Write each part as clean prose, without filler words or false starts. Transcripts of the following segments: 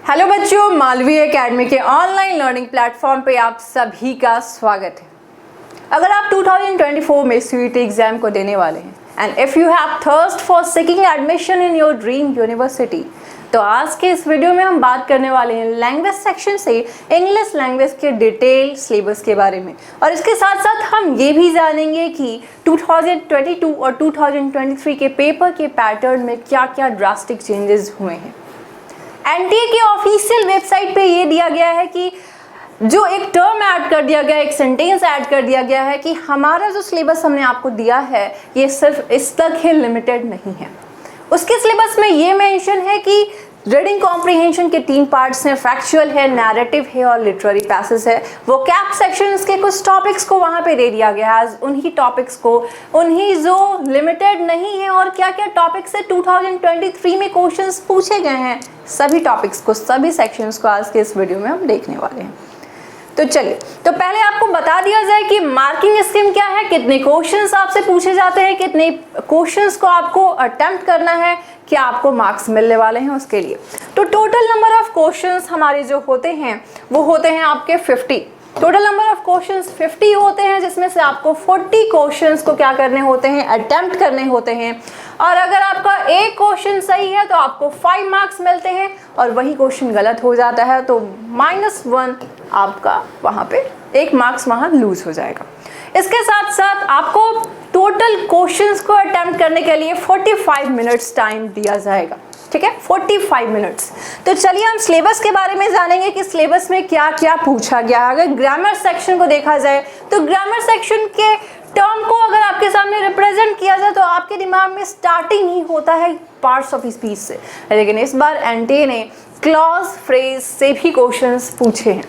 Hello बच्चों, Malvi academy के online learning platform पे आप सभी का स्वागत है। अगर आप 2024 में सीईटी एग्जाम को देने वाले हैं and if you have thirst for seeking admission in your dream university, तो आज के इस वीडियो में हम बात करने वाले हैं लैंग्वेज सेक्शन से इंग्लिश लैंग्वेज के डिटेल सिलेबस के बारे में। और इसके साथ साथ हम ये भी जानेंगे कि 2022 और 2023 के पेपर के पैटर्न में क्या क्या ड्रास्टिक चेंजेस हुए हैं। एनटीए की ऑफिशियल वेबसाइट पे ये दिया गया है कि जो एक टर्म ऐड कर दिया गया है, एक सेंटेंस ऐड कर दिया गया है कि हमारा जो सिलेबस हमने आपको दिया है ये सिर्फ इस तक ही लिमिटेड नहीं है। उसके सिलेबस में ये मेंशन है कि रीडिंग कॉम्प्रिहेंशन के 3 पार्ट्स हैं, फैक्चुअल है, नैरेटिव है और लिटरेरी पैसेज है। वो कैप सेक्शंस के कुछ टॉपिक्स को वहाँ पे दे दिया गया है, उन्हीं टॉपिक्स को, उन्हीं जो लिमिटेड नहीं है और क्या क्या टॉपिक्स से 2023 में क्वेश्चंस पूछे गए हैं, सभी टॉपिक्स को, सभी सेक्शंस को आज के इस वीडियो में हम देखने वाले हैं। तो चलिए, तो पहले आपको बता दिया जाए कि मार्किंग स्कीम क्या है, कितने क्वेश्चंस आपसे पूछे जाते हैं, कितने क्वेश्चंस को आपको अटेम्प्ट करना है, क्या आपको मार्क्स मिलने वाले हैं उसके लिए। तो टोटल नंबर ऑफ क्वेश्चंस हमारे जो होते हैं वो होते हैं आपके 50। टोटल नंबर ऑफ क्वेश्चंस 50 होते हैं, जिसमें से आपको 40 क्वेश्चंस को क्या करने होते हैं, अटेम्प्ट करने होते हैं। और अगर आपका एक क्वेश्चन सही है तो आपको 5 मार्क्स मिलते हैं और वही क्वेश्चन गलत हो जाता है तो -1 आपका वहाँ पे 1 मार्क्स वहाँ लूज हो जाएगा। इसके साथ साथ आपको टोटल क्वेश्चंस को अटेम्प्ट करने के लिए 45 मिनट्स टाइम दिया जाएगा। ठीक है, 45 मिनट्स। तो चलिए हम सिलेबस के बारे में जानेंगे कि सिलेबस में क्या क्या पूछा गया। अगर ग्रामर सेक्शन को देखा जाए तो ग्रामर सेक्शन के टर्म को अगर आपके सामने रिप्रेजेंट किया जाए तो आपके दिमाग में स्टार्टिंग ही होता है पार्ट्स ऑफ स्पीच से, लेकिन इस बार एनटीए ने क्लॉज, फ्रेज से भी क्वेश्चंस पूछे हैं।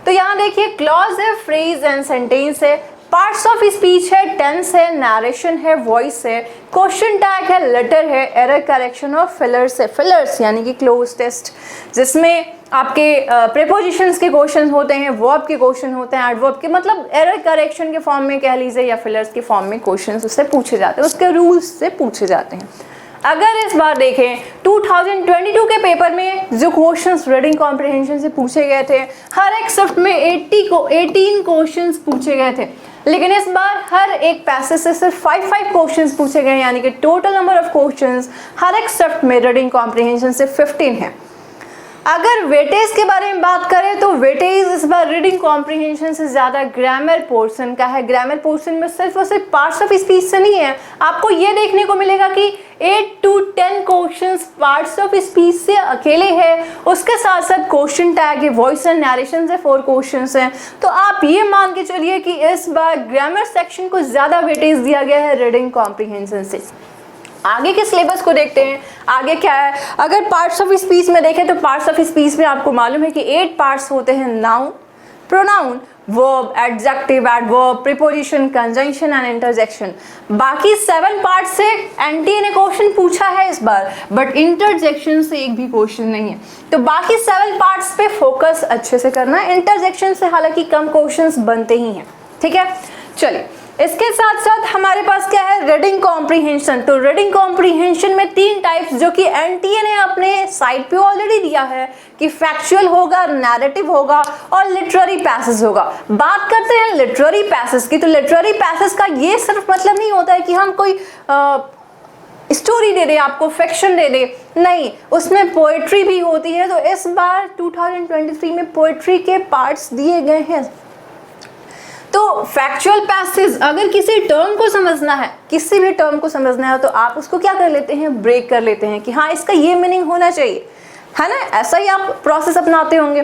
तो यहाँ देखिए, क्लॉज है, फ्रेज एंड सेंटेंस है, पार्ट्स ऑफ स्पीच है, टेंस है, नरेशन है, वॉइस है, क्वेश्चन टैग है, लेटर है, एरर करेक्शन और फिलर्स है। फिलर्स यानी कि क्लोज टेस्ट, जिसमें आपके प्रीपोजिशंस के क्वेश्चन होते हैं, वर्ब के क्वेश्चन होते हैं, एडवर्ब के, मतलब एरर करेक्शन के फॉर्म में कह लीजिए या फिलर्स के फॉर्म में क्वेश्चन उससे पूछे जाते हैं, उसके रूल्स से पूछे जाते हैं। अगर इस बार देखें 2022 के पेपर में जो क्वेश्चंस रीडिंग कॉम्प्रिहेंशन से पूछे गए थे, हर एक शिफ्ट में 18 क्वेश्चंस पूछे गए थे, लेकिन इस बार हर एक पैसेज से सिर्फ 5 क्वेश्चंस पूछे गए, यानी कि टोटल नंबर ऑफ क्वेश्चंस हर एक शिफ्ट में रीडिंग कॉम्प्रिहेंशन से 15 है। अगर वेटेज के बारे में बात करें तो वेटेज इस बार रीडिंग कॉम्प्रिहेंशन से ज़्यादा ग्रामर पोर्शन का है। ग्रामर पोर्शन में सिर्फ और सिर्फ पार्ट्स ऑफ स्पीच से नहीं है, आपको ये देखने को मिलेगा कि 8 to 10 questions parts of speech से अकेले है, उसके साथ साथ क्वेश्चन टैग है, वॉइस एंड नरेशन से 4 क्वेश्चंस हैं। तो आप ये मान के चलिए कि इस बार ग्रामर सेक्शन को ज़्यादा वेटेज दिया गया है रीडिंग कॉम्प्रिहेंशन से। आगे के सिलेबस को देखते हैं, आगे क्या है। अगर पार्ट्स ऑफ स्पीच में देखें तो पार्ट्स ऑफ स्पीच में आपको मालूम है कि 8 पार्ट्स होते हैं, noun, pronoun, verb, adjective, adverb, preposition, conjunction and interjection. बाकी 7 पार्ट से एनटीए ने क्वेश्चन पूछा है इस बार, बट इंटरजेक्शन से एक भी क्वेश्चन नहीं है। तो बाकी 7 पार्ट्स पे फोकस अच्छे से करना है, इंटरजेक्शन से हालांकि कम क्वेश्चंस बनते ही हैं। ठीक है, चलिए इसके साथ साथ हमारे पास क्या है, रीडिंग कॉम्प्रिहेंशन। तो रीडिंग कॉम्प्रिहेंशन में 3 टाइप्स जो कि एनटीए ने अपने साइट पे ऑलरेडी दिया है कि फैक्चुअल होगा, नैरेटिव होगा और लिटरेरी पैसेज होगा। बात करते हैं लिटरेरी पैसेज की, तो लिटरेरी पैसेज का ये सिर्फ मतलब नहीं होता है कि हम कोई स्टोरी दे दे, आपको फिक्शन दे दे, नहीं, उसमें पोएट्री भी होती है। तो इस बार 2023 में पोएट्री के पार्ट्स दिए गए हैं। तो फैक्चुअल पैसेज, अगर किसी टर्म को समझना है, किसी भी टर्म को समझना है तो आप उसको क्या कर लेते हैं, ब्रेक कर लेते हैं कि हाँ इसका ये मीनिंग होना चाहिए, है ना, ऐसा ही आप प्रोसेस अपनाते होंगे।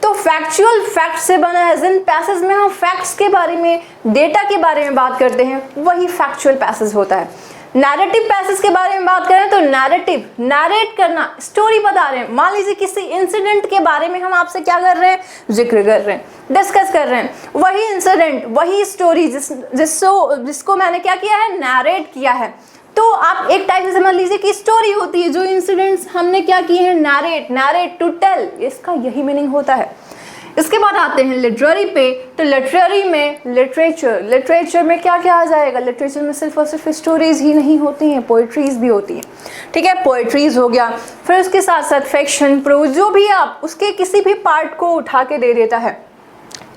तो फैक्चुअल फैक्ट से बना है, जिन पैसेज में हम फैक्ट्स के बारे में, डेटा के बारे में बात करते हैं, वही फैक्चुअल पैसेज होता है। नैरेटिव पैसेज के बारे में बात करें तो नैरेटिव, नैरेट करना, स्टोरी बता रहे हैं। मान लीजिए किसी इंसिडेंट के बारे में हम आपसे क्या कर रहे हैं, जिक्र कर रहे हैं, डिस्कस कर रहे हैं, वही इंसिडेंट, वही स्टोरी जिसको मैंने क्या किया है, नैरेट किया है। तो आप एक टाइप से समझ लीजिए कि स्टोरी होती है, जो इंसिडेंट्स हमने क्या किए हैं, नैरेट, नैरेट टू टेल, इसका यही मीनिंग होता है। इसके बाद आते हैं लिटरेरी पे। तो लिटरेरी में लिटरेचर में क्या क्या आ जाएगा? लिटरेचर में सिर्फ और सिर्फ स्टोरीज ही नहीं होती हैं, पोइट्रीज भी होती हैं, ठीक है, पोइट्रीज हो गया। फिर उसके साथ साथ फिक्शन, प्रोज, जो भी आप उसके किसी भी पार्ट को उठा के दे देता है।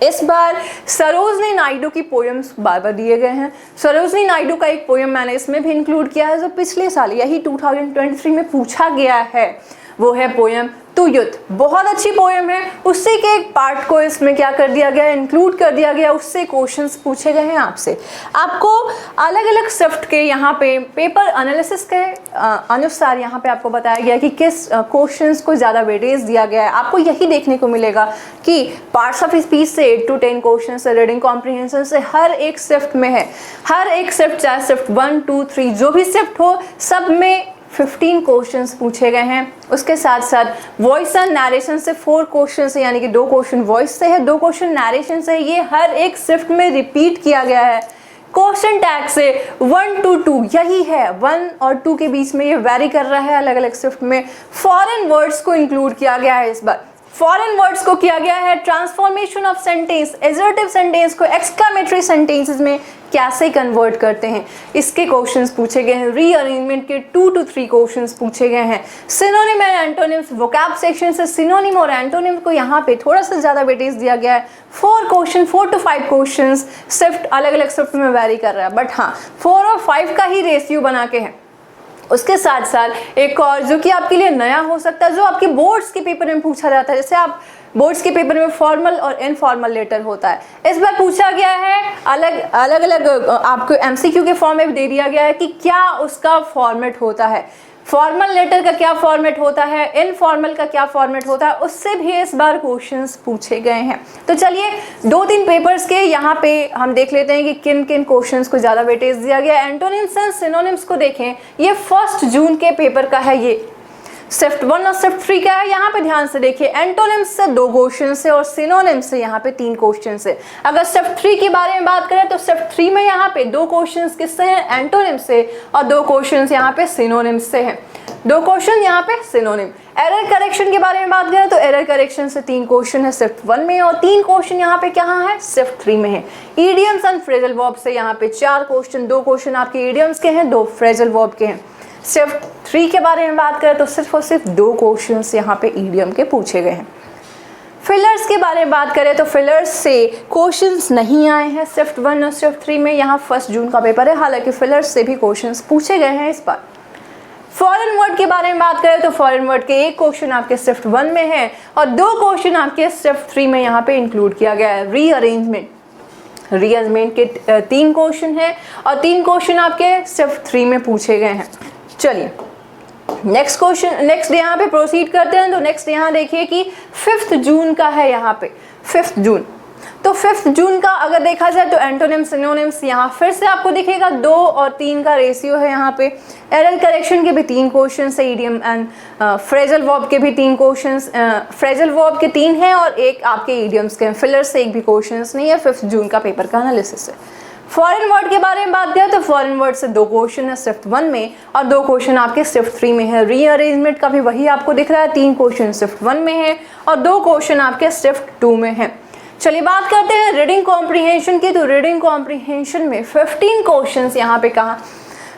इस बार सरोजनी नायडू की पोएम्स बार बार दिए गए हैं। सरोजनी नायडू का एक पोएम मैंने इसमें भी इंक्लूड किया है जो पिछले साल यही 2023 में पूछा गया है, वो है पोएम तू युद्ध। बहुत अच्छी पोएम है, उसी के एक पार्ट को इसमें क्या कर दिया गया, इंक्लूड कर दिया गया, उससे क्वेश्चंस पूछे गए हैं आपसे। आपको अलग अलग शिफ्ट के यहाँ पे पेपर एनालिसिस के अनुसार यहाँ पे आपको बताया गया कि किस क्वेश्चंस को ज़्यादा वेटेज दिया गया है। आपको यही देखने को मिलेगा कि पार्ट्स ऑफ स्पीच से 8 to 10 क्वेश्चन से, रीडिंग कॉम्प्रिहेंशन से हर एक शिफ्ट में है। हर एक शिफ्ट, चाहे शिफ्ट 1, 2, 3 जो भी शिफ्ट हो, सब में 15 क्वेश्चंस पूछे गए हैं। उसके साथ साथ वॉइस एंड नरेशन से 4 क्वेश्चन है, यानी कि 2 क्वेश्चन वॉइस से है, 2 क्वेश्चन नरेशन से है। ये हर एक शिफ्ट में रिपीट किया गया है। क्वेश्चन टैग से 1 to 2 यही है, 1 और 2 के बीच में ये वेरी कर रहा है अलग अलग शिफ्ट में। फॉरेन वर्ड्स को इंक्लूड किया गया है इस बार। फॉरेन वर्ड्स को किया गया है transformation of sentence, assertive sentence को एक्सक्लेमेटरी सेंटेंसेस में कैसे कन्वर्ट करते हैं, इसके क्वेश्चंस पूछे गए हैं। रीअरेंजमेंट के 2 to 3 क्वेश्चंस पूछे गए हैं। Synonym and antonyms, vocab section से सिनोनिम और एंटोनिम को यहाँ पे थोड़ा सा ज़्यादा वेटेज दिया गया है। 4 to 5 क्वेश्चंस शिफ्ट अलग अलग शिफ्ट में वेरी कर रहा है, बट हाँ 4 और 5 का ही रेशियो बना के है। उसके साथ साथ एक और जो कि आपके लिए नया हो सकता है, जो आपके बोर्ड्स के पेपर में पूछा जाता है, जैसे आप बोर्ड्स के पेपर में फॉर्मल और इनफॉर्मल लेटर होता है, इस बार पूछा गया है अलग अलग आपको एमसीक्यू के फॉर्म में दे दिया गया है कि क्या उसका फॉर्मेट होता है। फॉर्मल लेटर का क्या फॉर्मेट होता है, इनफॉर्मल का क्या फॉर्मेट होता है, उससे भी इस बार क्वेश्चंस पूछे गए हैं। तो चलिए 2-3 पेपर्स के यहाँ पे हम देख लेते हैं कि किन किन क्वेश्चंस को ज़्यादा वेटेज दिया गया है। एंटोनिम्स एंड सिनोनिम्स को देखें, ये 1 जून के पेपर का है। ये शिफ्ट 1 और शिफ्ट 3 का है। यहाँ पे ध्यान से देखिए, एंटोनिम्स से 2 क्वेश्चन से और सिनोनिम्स से यहाँ पे 3 क्वेश्चन से। अगर शिफ्ट 3 के बारे में बात करें तो शिफ्ट 3 में यहाँ पे 2 क्वेश्चन किससे हैं, एंटोनिम्स से, और 2 क्वेश्चन यहाँ पे सिनोनिम्स से हैं। 2 क्वेश्चन यहाँ पे सिनोनिम। एरर करेक्शन के बारे में बात करें तो एरर करेक्शन से 3 क्वेश्चन है शिफ्ट 1 में, और 3 क्वेश्चन यहाँ पे कहाँ है, शिफ्ट 3 में है। ईडियम्स एंड फ्रेजल वर्ब से यहाँ पे 4 क्वेश्चन, 2 क्वेश्चन आपके ईडियम्स के हैं, 2 फ्रेजल वर्ब के हैं। शिफ्ट 3 के बारे में बात करें तो सिर्फ और सिर्फ 2 क्वेश्चंस यहाँ पे ईडियम के पूछे गए हैं। फिलर्स के बारे में बात करें तो फिलर्स से क्वेश्चंस नहीं आए हैं शिफ्ट 1 और शिफ्ट 3 में। यहाँ 1 जून का पेपर है, हालांकि फिलर्स से भी क्वेश्चंस पूछे गए हैं इस बार। फॉरेन वर्ड के बारे में बात करें तो फॉरेन वर्ड के 1 क्वेश्चन आपके शिफ्ट 1 में है और 2 क्वेश्चन आपके शिफ्ट 3 में यहाँ पे इंक्लूड किया गया है। रीअरेंजमेंट के 3 क्वेश्चन है और 3 क्वेश्चन आपके शिफ्ट 3 में पूछे गए हैं। चलिए नेक्स्ट यहाँ पे प्रोसीड करते हैं। तो नेक्स्ट यहाँ देखिए कि 5 जून का है यहाँ पे 5 जून। तो 5 जून का अगर देखा जाए तो एंटोनिम्स सिनोनिम्स यहाँ फिर से आपको दिखेगा 2 और 3 का रेशियो है यहाँ पे। एरर करेक्शन के भी 3 क्वेश्चन है, ईडियम एंड फ्रेजल वर्ब के भी 3 क्वेश्चन, फ्रेजल वर्ब के 3 हैं और 1 आपके ईडियम्स के हैं। फिलर से 1 भी क्वेश्चन नहीं है। 5 जून का पेपर का एनालिसिस है। फॉरेन वर्ड के बारे में बात करें तो फॉरेन वर्ड से 2 क्वेश्चन है शिफ्ट 1 में और 2 क्वेश्चन आपके शिफ्ट 3 में है। रीअरेंजमेंट का भी वही आपको दिख रहा है, 3 क्वेश्चन शिफ्ट 1 में है और 2 क्वेश्चन आपके शिफ्ट 2 में है। चलिए बात करते हैं रीडिंग कॉम्प्रिहेंशन की। तो रीडिंग कॉम्प्रिहेंशन में 15 क्वेश्चंस यहाँ पे कहाँ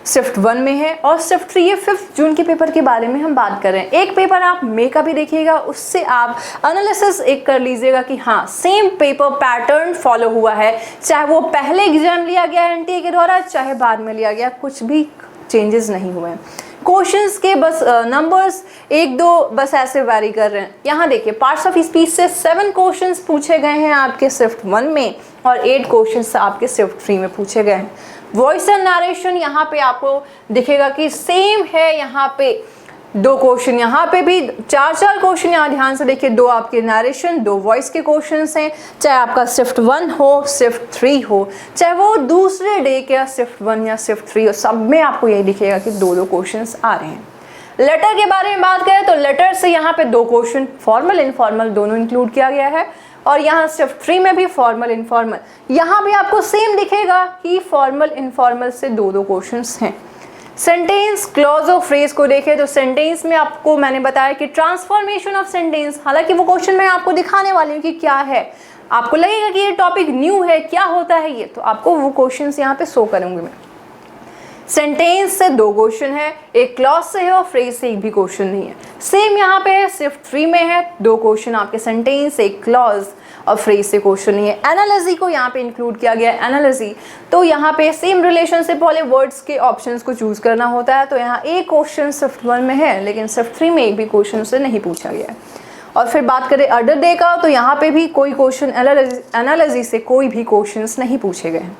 शिफ्ट 1 में है और शिफ्ट 3 ये 5 जून के पेपर के बारे में हम बात कर रहे हैं। एक पेपर आप मे का भी देखिएगा, उससे आप एनालिसिस एक कर लीजिएगा कि हाँ सेम पेपर पैटर्न फॉलो हुआ है, चाहे वो पहले एग्जाम लिया गया एनटीए के द्वारा चाहे बाद में लिया गया, कुछ भी चेंजेस नहीं हुए हैं। क्वेश्चंस के बस नंबर्स 1-2 बस ऐसे वैरी कर रहे हैं। यहाँ देखिए पार्ट्स ऑफ स्पीच से 7 क्वेश्चंस पूछे गए हैं आपके शिफ्ट 1 में और 8 क्वेश्चंस आपके शिफ्ट 3 में पूछे गए हैं। वॉइस एंड नरेशन यहाँ पे आपको दिखेगा कि सेम है। यहाँ पे 2 क्वेश्चन, यहाँ पे भी 4 क्वेश्चन, यहाँ ध्यान से देखिए 2 आपके नरेशन 2 वॉइस के क्वेश्चंस हैं। चाहे आपका शिफ्ट 1 हो शिफ्ट 3 हो, चाहे वो दूसरे डे के शिफ्ट 1 या शिफ्ट 3 हो, सब में आपको यही दिखेगा कि 2-2 क्वेश्चंस आ रहे हैं। लेटर के बारे में बात करें तो लेटर से यहाँ पे 2 क्वेश्चन फॉर्मल इनफॉर्मल दोनों इंक्लूड किया गया है और यहाँ शिफ्ट 3 में भी फॉर्मल इनफॉर्मल। यहाँ भी आपको सेम दिखेगा कि फॉर्मल इनफॉर्मल से 2-2 क्वेश्चंस हैं। सेंटेंस, क्लॉज और फ्रेज को देखें तो सेंटेंस में आपको मैंने बताया कि ट्रांसफॉर्मेशन ऑफ सेंटेंस, हालांकि वो क्वेश्चन मैं आपको दिखाने वाली हूँ कि क्या है, आपको लगेगा कि ये टॉपिक न्यू है, क्या होता है ये, तो आपको वो क्वेश्चंस यहाँ पे शो करूंगी मैं। सेंटेंस से 2 क्वेश्चन है, एक क्लॉज से है और फ्रेज से एक भी क्वेश्चन नहीं है। सेम यहाँ पे है, सिर्फ 3 में है 2 क्वेश्चन आपके सेंटेंस से, एक क्लॉज और फ्रेज से क्वेश्चन नहीं है। एनालॉजी को यहाँ पे इंक्लूड किया गया है। एनालॉजी तो यहाँ पे सेम रिलेशनशिप वाले वर्ड्स के ऑप्शंस को चूज करना होता है, तो यहाँ एक क्वेश्चन सिर्फ 1 में है, लेकिन सिर्फ 3 में एक भी क्वेश्चन से नहीं पूछा गया है। और फिर बात करें अदर डे का, तो यहाँ पे भी कोई क्वेश्चन एनालॉजी से कोई भी क्वेश्चंस नहीं पूछे गए हैं।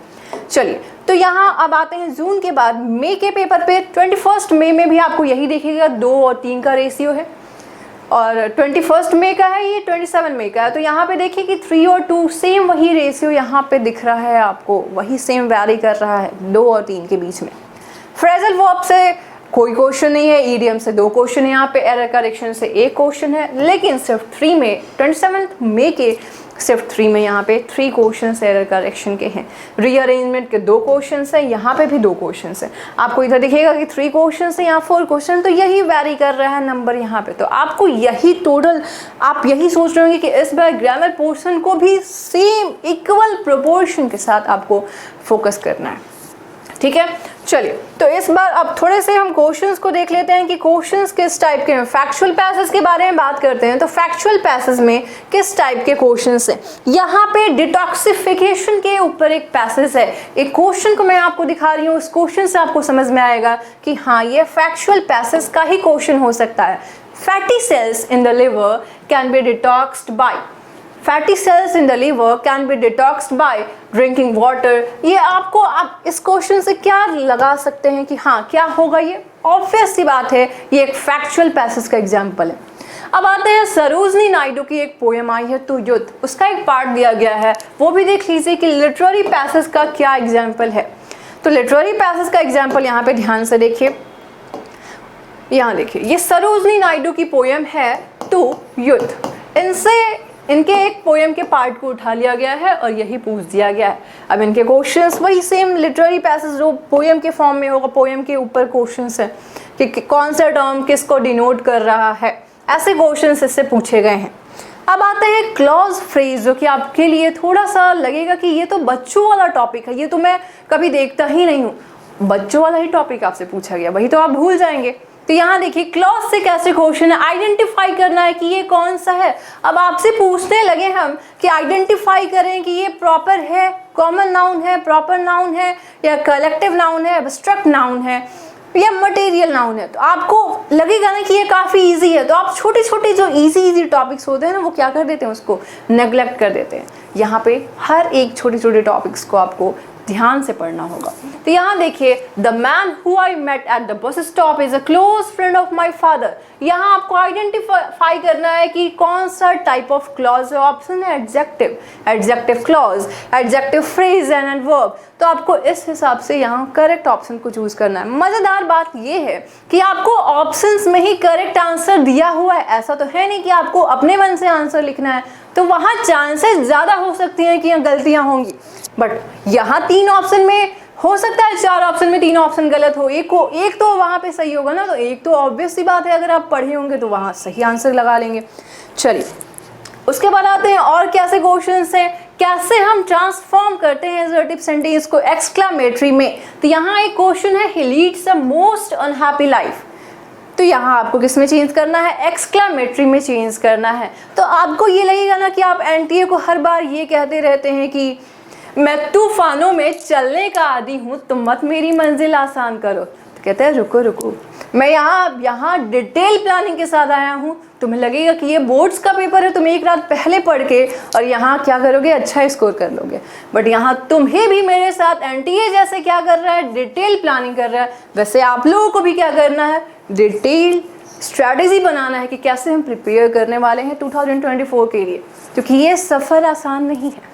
चलिए, तो यहाँ अब आते हैं जून के बाद मई के पेपर पे। 21 मई में भी आपको यही देखिएगा 2 और 3 का रेशियो है, और 21 मई का है, ये 27 मई का है। तो यहाँ पे देखिए कि 3 और 2 सेम वही रेशियो यहाँ पे दिख रहा है आपको, वही सेम वैरी कर रहा है 2 और 3 के बीच में। फ्रेजल वर्ब से कोई क्वेश्चन नहीं है, ईडियम से 2 क्वेश्चन है, यहाँ पे एरर करेक्शन से 1 क्वेश्चन है, लेकिन सिर्फ 3 में 27 मई के सिर्फ 3 में यहाँ पे 3 क्वेश्चन एरर करेक्शन के हैं। रीअरेंजमेंट के 2 क्वेश्चन हैं, यहाँ पे भी 2 क्वेश्चन हैं। आपको इधर दिखेगा कि 3 क्वेश्चन है, यहाँ 4 क्वेश्चन, तो यही वैरी कर रहा है नंबर यहाँ पे। तो आपको यही टोटल, आप यही सोच रहे होंगे कि इस बार ग्रामर पोर्शन को भी सेम इक्वल प्रोपोर्शन के साथ आपको फोकस करना है, ठीक है। चलिए, तो इस बार अब थोड़े से हम क्वेश्चंस को देख लेते हैं कि क्वेश्चंस किस टाइप के हैं। फैक्चुअल पैसेज के बारे में बात करते हैं, तो फैक्चुअल पैसेज में किस टाइप के क्वेश्चंस हैं। यहाँ पे डिटॉक्सिफिकेशन के ऊपर एक पैसेज है, एक क्वेश्चन को मैं आपको दिखा रही हूँ, उस क्वेश्चन से आपको समझ में आएगा कि हाँ ये फैक्चुअल पैसेज का ही क्वेश्चन हो सकता है। Fatty cells in the liver can be detoxed by, fatty cells in the liver can be detoxed by drinking water. ये आपको आप इस क्वेश्चन से क्या लगा सकते हैं कि हाँ क्या होगा, ये ऑब्वियस सी बात है, ये एक फैक्चुअल पैसेज का एग्जाम्पल है। अब आते हैं सरोजनी नायडू की एक पोएम आई है तू युद्ध, उसका एक पार्ट दिया गया है, वो भी देख लीजिए कि लिटरेरी पैसेज का क्या एग्जाम्पल है। तो लिटरेरी पैसेज का एग्जाम्पल यहाँ पे ध्यान से देखिए, यहाँ देखिए, ये सरोजनी नायडू की पोएम है तू युद्ध, इनके एक पोएम के पार्ट को उठा लिया गया है और यही पूछ दिया गया है। अब इनके क्वेश्चंस वही सेम लिटरेरी पैसेज जो पोएम के फॉर्म में होगा, पोएम के ऊपर क्वेश्चंस है कि कौन सा टर्म किसको डिनोट कर रहा है, ऐसे क्वेश्चंस इससे पूछे गए हैं। अब आते हैं क्लॉज फ्रेज, जो कि आपके लिए थोड़ा सा लगेगा कि ये तो बच्चों वाला टॉपिक है, ये तो मैं कभी देखता ही नहीं हूँ, बच्चों वाला ही टॉपिक आपसे पूछा गया, वही तो आप भूल जाएंगे। तो यहाँ देखिए क्लॉज से कैसे क्वेश्चन है, आइडेंटिफाई करना है कि ये कौन सा है। अब आपसे पूछने लगे हम कि आइडेंटिफाई करें कि ये प्रॉपर है, कॉमन नाउन है, प्रॉपर नाउन है, या कलेक्टिव नाउन है, एब्स्ट्रैक्ट नाउन है, या मटेरियल नाउन है, तो आपको लगेगा ना कि ये काफ़ी इजी है। तो आप छोटे छोटे जो इजी टॉपिक्स होते हैं ना, वो क्या कर देते हैं, उसको नेग्लेक्ट कर देते हैं। यहाँ पे हर एक छोटे छोटे टॉपिक्स को आपको ध्यान से पढ़ना होगा। तो यहाँ देखिए, the man who I met at the bus stop is a close friend of my father. यहाँ आपको आइडेंटिफाई करना है कि कौन सा टाइप ऑफ क्लॉज है। ऑप्शन है adjective, adjective clause, adjective phrase and adverb. तो आपको इस हिसाब से यहाँ करेक्ट ऑप्शन को चूज करना है। मजेदार बात ये है कि आपको ऑप्शंस में ही करेक्ट आंसर दिया हुआ है, ऐसा तो है नहीं कि आपको अपने मन से आंसर लिखना है, तो वहाँ चांसेस ज़्यादा हो सकती हैं कि यहाँ गलतियाँ होंगी। बट यहाँ 3 ऑप्शन में हो सकता है 4 ऑप्शन में 3 ऑप्शन गलत हो, एक तो वहाँ पे सही होगा ना, तो एक तो ऑब्वियस सी बात है, अगर आप पढ़े होंगे तो वहाँ सही आंसर लगा लेंगे। चलिए, उसके बाद आते हैं और कैसे क्वेश्चंस हैं, कैसे हम ट्रांसफॉर्म करते हैं एसर्टिव सेंटेंस को एक्सक्लामेटरी में। तो यहाँ एक क्वेश्चन है, he leads a most unhappy life. तो यहाँ आपको किस में चेंज करना है, एक्सक्लामेटरी में चेंज करना है। तो आपको ये लगेगा ना कि आप एनटीए को हर बार ये कहते रहते हैं कि मैं तूफानों में चलने का आदी हूँ, तुम मत मेरी मंजिल आसान करो। तो कहते हैं रुको रुको, मैं यहाँ डिटेल प्लानिंग के साथ आया हूँ। तुम्हें लगेगा कि ये बोर्ड्स का पेपर है, तुम एक रात पहले पढ़ के और यहाँ क्या करोगे, अच्छा स्कोर कर लोगे। बट यहाँ तुम्हें भी मेरे साथ एनटीए जैसे क्या कर रहा है, डिटेल प्लानिंग कर रहा है, वैसे आप लोगों को भी क्या करना है, डिटेल स्ट्रैटेजी बनाना है कि कैसे हम प्रिपेयर करने वाले हैं 2024 के लिए, क्योंकि ये सफ़र आसान नहीं है।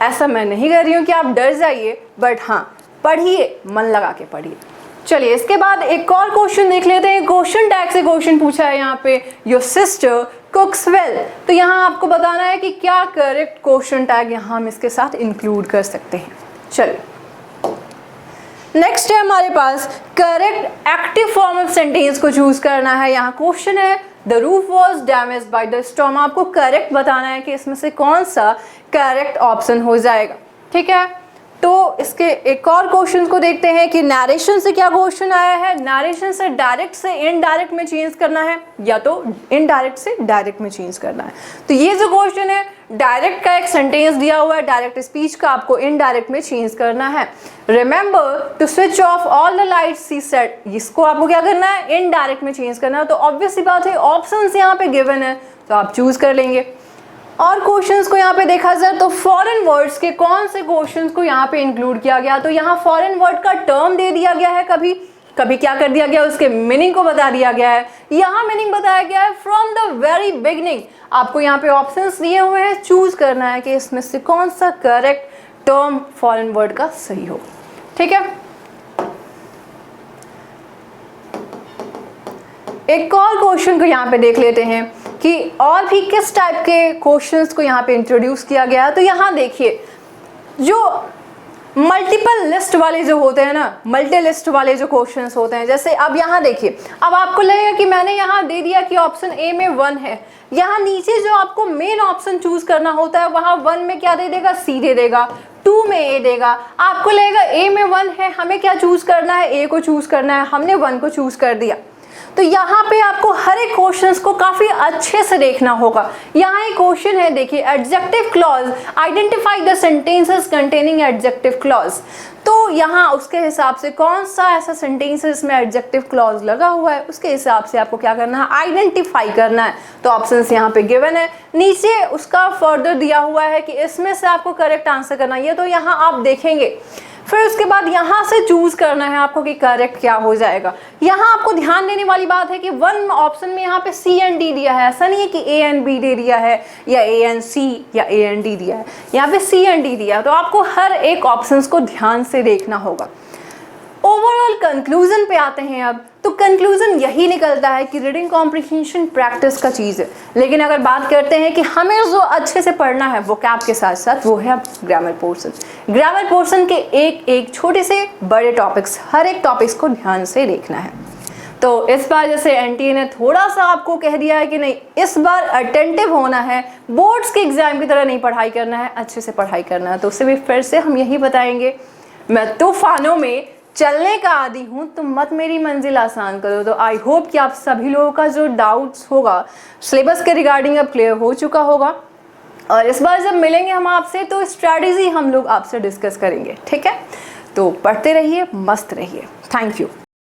ऐसा मैं नहीं कर रही हूँ कि आप डर जाइए, बट हाँ पढ़िए, मन लगा के पढ़िए। चलिए, इसके बाद एक और क्वेश्चन देख लेते हैं। क्वेश्चन टैग से क्वेश्चन पूछा है यहाँ पे, योर सिस्टर कुक्स वेल। तो यहाँ आपको बताना है कि क्या करेक्ट क्वेश्चन टैग यहाँ हम इसके साथ इंक्लूड कर सकते हैं। चलिए, नेक्स्ट है हमारे पास correct active form of sentence को चूज करना है। यहाँ क्वेश्चन है the roof was damage by the storm. आपको करेक्ट बताना है कि इसमें से कौन सा करेक्ट ऑप्शन हो जाएगा। ठीक है, तो इसके एक और क्वेश्चन को देखते हैं कि नरेशन से क्या क्वेश्चन आया है। नरेशन से डायरेक्ट से इनडायरेक्ट में चेंज करना है या तो इनडायरेक्ट से डायरेक्ट में चेंज करना है। तो ये जो क्वेश्चन है, डायरेक्ट का एक सेंटेंस दिया हुआ है, डायरेक्ट स्पीच का आपको इनडायरेक्ट में चेंज करना है। Remember to switch off all the lights she said, इसको आपको क्या करना है, इनडायरेक्ट में चेंज करना है। तो ऑब्वियस सी बात है, ऑप्शंस यहाँ पे गिवन है तो आप चूज कर लेंगे। और क्वेश्चंस को यहाँ पे देखा जाए तो फॉरेन वर्ड्स के कौन से क्वेश्चंस को यहाँ पे इंक्लूड किया गया, तो यहाँ फॉरेन वर्ड का टर्म दे दिया गया है, कभी कभी क्या कर दिया गया, उसके मीनिंग को बता दिया गया है। यहाँ मीनिंग बताया गया है फ्रॉम द वेरी बिगनिंग। आपको यहाँ पे ऑप्शंस दिए हुए हैं, चूज करना है कि इसमें से कौन सा करेक्ट टर्म फॉरेन वर्ड का सही हो। ठीक है, एक और क्वेश्चन को यहाँ पे देख लेते हैं कि और भी किस टाइप के क्वेश्चंस को यहाँ पे इंट्रोड्यूस किया गया है। तो यहाँ देखिए, जो मल्टीपल लिस्ट वाले जो होते हैं ना, मल्टी लिस्ट वाले जो क्वेश्चंस होते हैं, जैसे अब यहाँ देखिए, अब आपको लगेगा कि मैंने यहाँ दे दिया कि ऑप्शन ए में 1 है, यहाँ नीचे जो आपको मेन ऑप्शन चूज करना होता है वहाँ 1 में क्या दे देगा, सी दे देगा, 2 में ए देगा। आपको लगेगा ए में 1 है, हमें क्या चूज करना है, ए को चूज करना है, हमने 1 को चूज कर दिया। तो यहाँ पे आपको हर एक क्वेश्चंस को काफी अच्छे से देखना होगा। यहाँ एक क्वेश्चन है, देखिए, adjective clause, identify the sentences containing adjective clause. तो यहाँ उसके हिसाब से कौन सा ऐसा सेंटेंसेस में एडजेक्टिव क्लॉज लगा हुआ है, उसके हिसाब से आपको क्या करना है, आइडेंटिफाई करना है। तो ऑप्शंस यहाँ पे गिवन है, नीचे उसका फर्दर दिया हुआ है कि इसमें से आपको करेक्ट आंसर करना है। तो यहाँ आप देखेंगे, फिर उसके बाद यहाँ से चूज करना है आपको कि करेक्ट क्या हो जाएगा। यहाँ आपको ध्यान देने वाली बात है कि 1 ऑप्शन में यहाँ पे सी एंड डी दिया है, ऐसा नहीं है कि ए एंड बी दे दिया है या ए एंड सी या ए एंड डी दिया है, यहाँ पे सी एंड डी दिया है। तो आपको हर एक ऑप्शंस को ध्यान से देखना होगा। ओवरऑल कंक्लूजन पे आते हैं अब, तो कंक्लूजन यही निकलता है कि रीडिंग कॉम्प्रिहेंशन प्रैक्टिस का चीज़ है। लेकिन अगर बात करते हैं कि हमें जो अच्छे से पढ़ना है वो कैप के साथ साथ, वो है ग्रामर पोर्शन। ग्रामर पोर्शन के एक एक छोटे से बड़े टॉपिक्स, हर एक टॉपिक्स को ध्यान से देखना है। तो इस बार जैसे एनटीए ने थोड़ा सा आपको कह दिया है कि नहीं, इस बार अटेंटिव होना है, बोर्ड्स के एग्जाम की तरह नहीं पढ़ाई करना है, अच्छे से पढ़ाई करना है। तो उससे भी फिर से हम यही बताएंगे, मैं तूफानों में चलने का आदी हूँ, तुम मत मेरी मंजिल आसान करो। तो आई होप कि आप सभी लोगों का जो डाउट्स होगा सिलेबस के रिगार्डिंग अब क्लियर हो चुका होगा। और इस बार जब मिलेंगे हम आपसे तो स्ट्रैटेजी हम लोग आपसे डिस्कस करेंगे। ठीक है, तो पढ़ते रहिए, मस्त रहिए। Thank you.